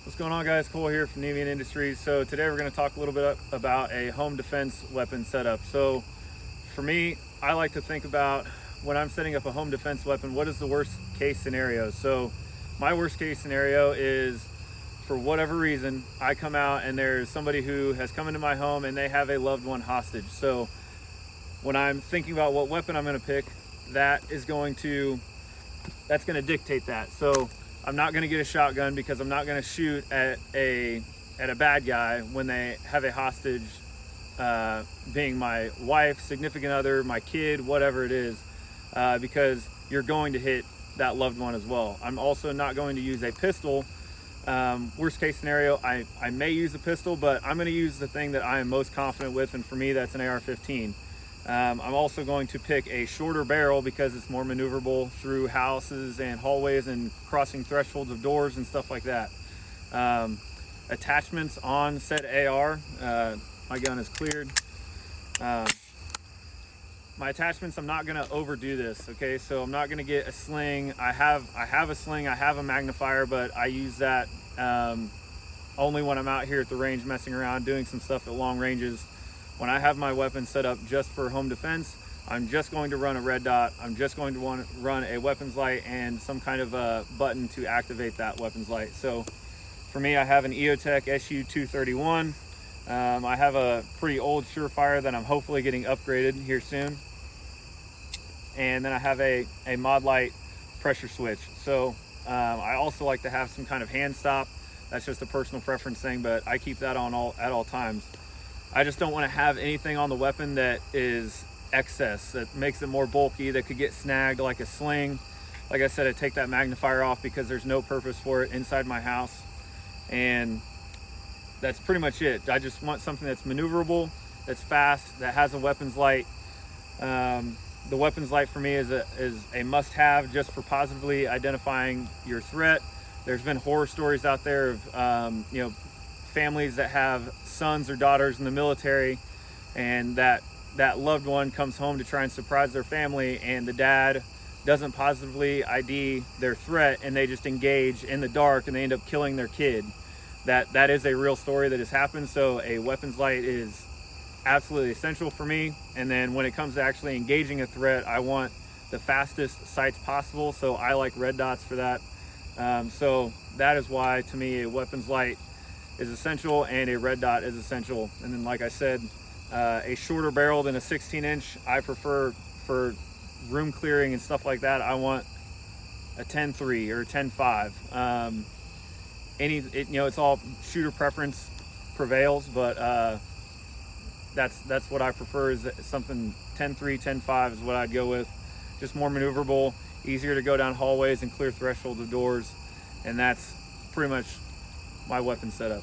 What's going on, guys? Cole here from Nevian Industries. So today we're going to talk a little bit about a home defense weapon setup. So for me, I like to think about when I'm setting up a home defense weapon, what is the worst case scenario? So my worst case scenario is, for whatever reason, I come out and there's somebody who has come into my home and they have a loved one hostage. So when I'm thinking about what weapon I'm going to pick, that's going to dictate that. So I'm not going to get a shotgun because I'm not going to shoot at a bad guy when they have a hostage, being my wife, significant other, my kid, whatever it is, because you're going to hit that loved one as well. I'm also not going to use a pistol. Worst case scenario, I may use a pistol, but I'm going to use the thing that I am most confident with, and for me that's an AR-15. I'm also going to pick a shorter barrel because it's more maneuverable through houses and hallways and crossing thresholds of doors and stuff like that. Attachments on said AR, my gun is cleared. My attachments, I'm not going to overdo this, okay? So I'm not going to get a sling. I have a sling, I have a magnifier, but I use that only when I'm out here at the range messing around, doing some stuff at long ranges. When I have my weapon set up just for home defense, I'm just going to run a red dot. I'm just going to want to run a weapons light and some kind of a button to activate that weapons light. So for me, I have an EOTech SU-231. I have a pretty old Surefire that I'm hopefully getting upgraded here soon. And then I have a Mod Light pressure switch. So I also like to have some kind of hand stop. That's just a personal preference thing, but I keep that on at all times. I just don't want to have anything on the weapon that is excess, that makes it more bulky, that could get snagged, like a sling. Like I said, I take that magnifier off because there's no purpose for it inside my house. And that's pretty much it. I just want something that's maneuverable, that's fast, that has a weapons light. The weapons light for me is a must-have just for positively identifying your threat. There's been horror stories out there of families that have sons or daughters in the military, and that loved one comes home to try and surprise their family, and the dad doesn't positively ID their threat, and they just engage in the dark and they end up killing their kid. That is a real story that has happened. So a weapons light is absolutely essential for me. And then when it comes to actually engaging a threat, I want the fastest sights possible, so I like red dots for that. So that is why, to me, a weapons light is essential and a red dot is essential. And then, like I said, a shorter barrel than a 16-inch. I prefer, for room clearing and stuff like that, I want a 10.3 or a 10.5. It's all shooter preference prevails, but that's what I prefer, is something 10.3, 10.5 is what I'd go with. Just more maneuverable, easier to go down hallways and clear thresholds of doors, and that's pretty much my weapon setup.